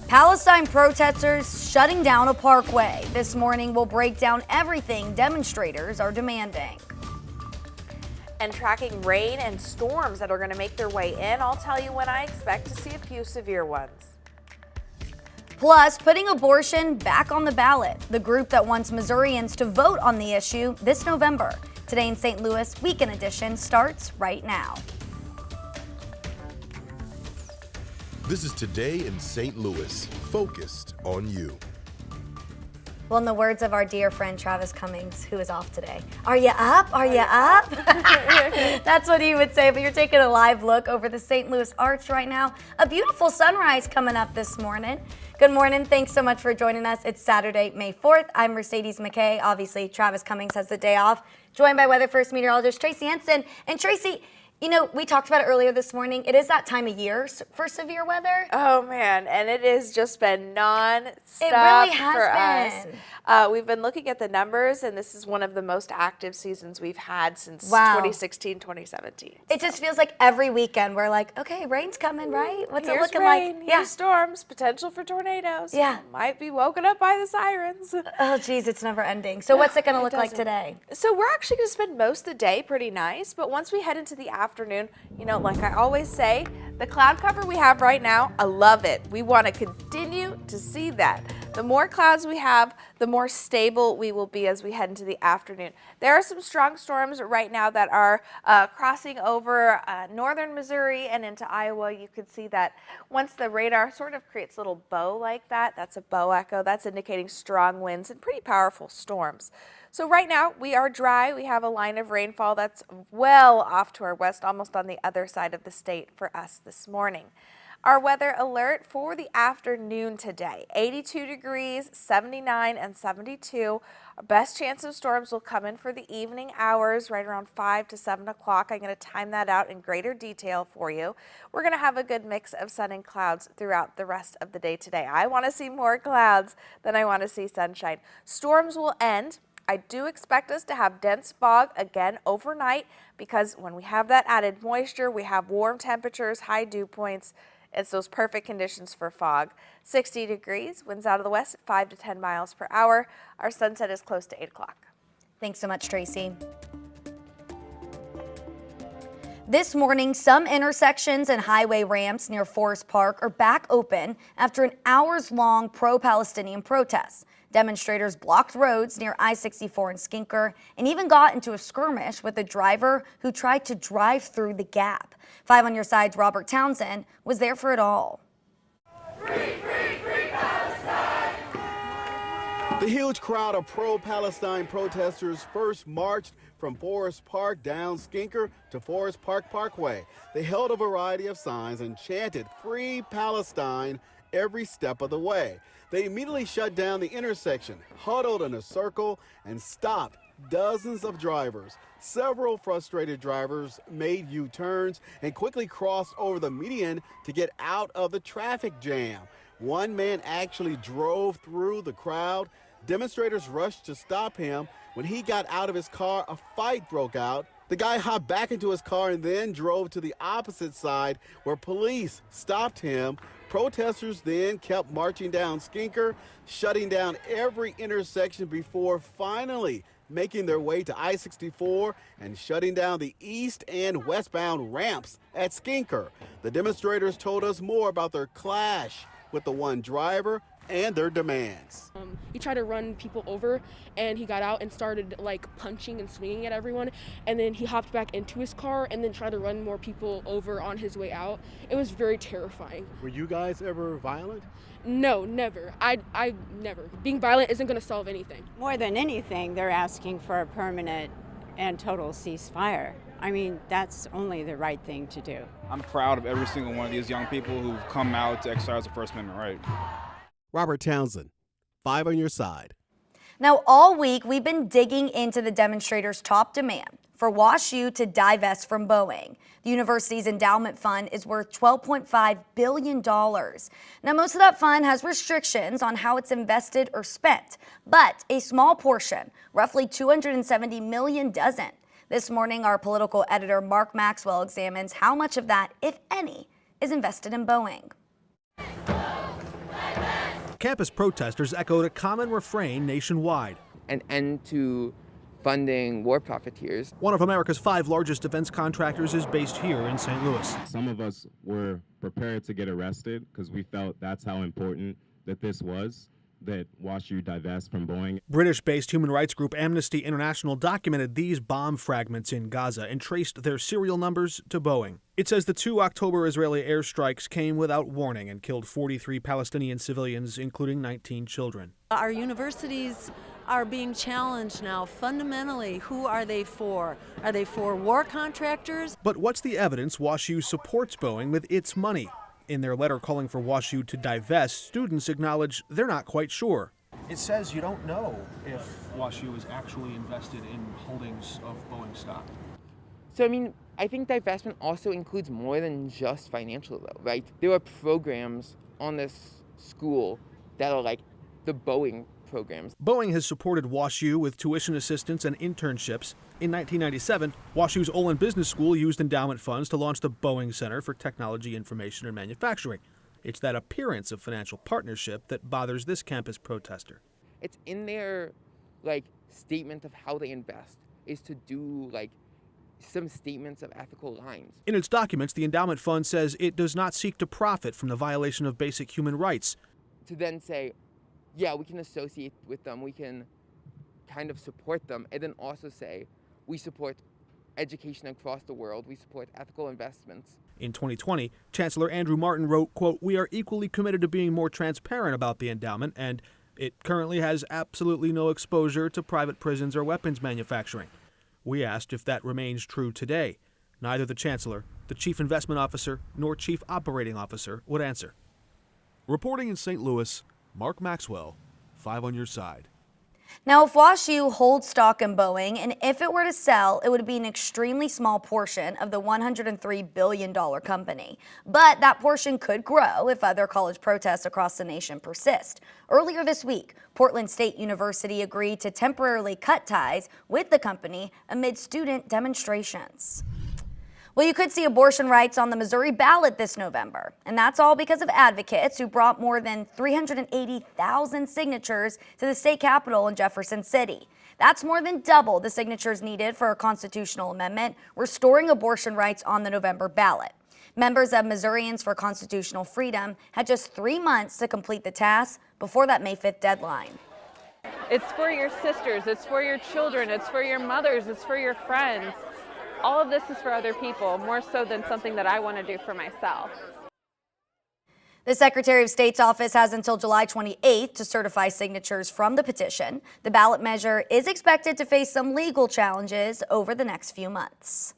Palestine protesters shutting down a parkway. This morning we'll break down everything demonstrators are demanding. And tracking rain and storms that are going to make their way in. I'll tell you when I expect to see a few severe ones. Plus, putting abortion back on the ballot. The group that wants Missourians to vote on the issue this November. Today in St. Louis, Weekend Edition starts right now. This is Today in St. Louis, focused on you. Well, in the words of our dear friend Travis Cummings, who is off today, are you up? Are you up? That's what he would say, but you're taking a live look over the St. Louis Arch right now. A beautiful sunrise coming up this morning. Good morning. Thanks so much for joining us. It's Saturday, May 4th. I'm Mercedes McKay. Obviously, Travis Cummings has the day off, joined by Weather First meteorologist Tracy Henson. And Tracy, you know, we talked about it earlier this morning. It is that time of year for severe weather. Oh, man. And it has just been non-stop It really has for been. us. We've been looking at the numbers, and this is one of the most active seasons we've had since 2016, 2017. It just feels like every weekend we're like, okay, rain's coming, right? What's it looking rain, like? Here's storms, potential for tornadoes. Yeah. Might be woken up by the sirens. Oh, geez, it's never ending. So what's it going to look like today? So we're actually going to spend most of the day pretty nice, but once we head into the afternoon, you know, like I always say, the cloud cover we have right now, I love it. We want to continue to see that. The more clouds we have, the more stable we will be as we head into the afternoon. There are some strong storms right now that are crossing over northern Missouri and into Iowa. You could see that once the radar sort of creates a little bow like that, that's a bow echo. That's indicating strong winds and pretty powerful storms. So right now we are dry. We have a line of rainfall that's well off to our west, almost on the other side of the state for us this morning. Our weather alert for the afternoon today, 82 degrees, 79 and 72. Our best chance of storms will come in for the evening hours, right around 5 to 7 o'clock. I'm going to time that out in greater detail for you. We're going to have a good mix of sun and clouds throughout the rest of the day today. I want to see more clouds than I want to see sunshine. Storms will end. I do expect us to have dense fog again overnight because when we have that added moisture, we have warm temperatures, high dew points. It's those perfect conditions for fog. 60 degrees, winds out of the west at 5 to 10 miles per hour. Our sunset is close to 8 o'clock. Thanks so much, Tracy. This morning, some intersections and highway ramps near Forest Park are back open after an hours-long pro-Palestinian protest. Demonstrators blocked roads near I-64 and Skinker and even got into a skirmish with a driver who tried to drive through the gap. 5 on your side's Robert Townsend was there for it all. Free, free, free Palestine! The huge crowd of pro-Palestine protesters first marched from Forest Park down Skinker to Forest Park Parkway. They held a variety of signs and chanted "Free Palestine" every step of the way. They immediately shut down the intersection, huddled in a circle, and stopped dozens of drivers. Several frustrated drivers made U-turns and quickly crossed over the median to get out of the traffic jam. One man actually drove through the crowd. Demonstrators rushed to stop him. When he got out of his car, a fight broke out. The guy hopped back into his car and then drove to the opposite side where police stopped him. Protesters then kept marching down Skinker, shutting down every intersection before finally making their way to I-64 and shutting down the east and westbound ramps at Skinker. The demonstrators told us more about their clash with the one driver and their demands. He tried to run people over and he got out and started like punching and swinging at everyone, and then he hopped back into his car and then tried to run more people over on his way out. It was very terrifying. Were you guys ever violent? No, never. I never. Being violent isn't going to solve anything. More than anything, they're asking for a permanent and total ceasefire. I mean, that's only the right thing to do. I'm proud of every single one of these young people who've come out to exercise the First Amendment right. Robert Townsend, 5 on your side. Now, all week, we've been digging into the demonstrators' top demand for WashU to divest from Boeing. The university's endowment fund is worth $12.5 billion. Now, most of that fund has restrictions on how it's invested or spent, but a small portion, roughly $270 million, doesn't. This morning, our political editor, Mark Maxwell, examines how much of that, if any, is invested in Boeing. Campus protesters echoed a common refrain nationwide. An end to funding war profiteers. One of America's 5 largest defense contractors is based here in St. Louis. Some of us were prepared to get arrested because we felt that's how important that this was, that WashU divest from Boeing. British-based human rights group Amnesty International documented these bomb fragments in Gaza and traced their serial numbers to Boeing. It says the 2 October Israeli airstrikes came without warning and killed 43 Palestinian civilians, including 19 children. Our universities are being challenged now fundamentally. Who are they for? Are they for war contractors? But what's the evidence WashU supports Boeing with its money? In their letter calling for WashU to divest, students acknowledge they're not quite sure. It says you don't know if WashU is actually invested in holdings of Boeing stock. So, I think divestment also includes more than just financial, though, right? There are programs on this school that are like the Boeing programs. Boeing has supported WashU with tuition assistance and internships. In 1997, WashU's Olin Business School used endowment funds to launch the Boeing Center for Technology, Information, and Manufacturing. It's that appearance of financial partnership that bothers this campus protester. It's in their statement of how they invest is to do some statements of ethical lines. In its documents, the endowment fund says it does not seek to profit from the violation of basic human rights. To then say, yeah, we can associate with them, we can kind of support them, and then also say, we support education across the world, we support ethical investments. In 2020, Chancellor Andrew Martin wrote, quote, "We are equally committed to being more transparent about the endowment, and it currently has absolutely no exposure to private prisons or weapons manufacturing." We asked if that remains true today. Neither the Chancellor, the Chief Investment Officer, nor Chief Operating Officer would answer. Reporting in St. Louis, Mark Maxwell, 5 on your side. Now, if WashU holds stock in Boeing, and if it were to sell, it would be an extremely small portion of the $103 billion company. But that portion could grow if other college protests across the nation persist. Earlier this week, Portland State University agreed to temporarily cut ties with the company amid student demonstrations. Well, you could see abortion rights on the Missouri ballot this November, and that's all because of advocates who brought more than 380,000 signatures to the state capitol in Jefferson City. That's more than double the signatures needed for a constitutional amendment restoring abortion rights on the November ballot. Members of Missourians for Constitutional Freedom had just 3 months to complete the task before that May 5th deadline. It's for your sisters, it's for your children, it's for your mothers, it's for your friends. All of this is for other people, more so than something that I want to do for myself. The Secretary of State's office has until July 28th to certify signatures from the petition. The ballot measure is expected to face some legal challenges over the next few months.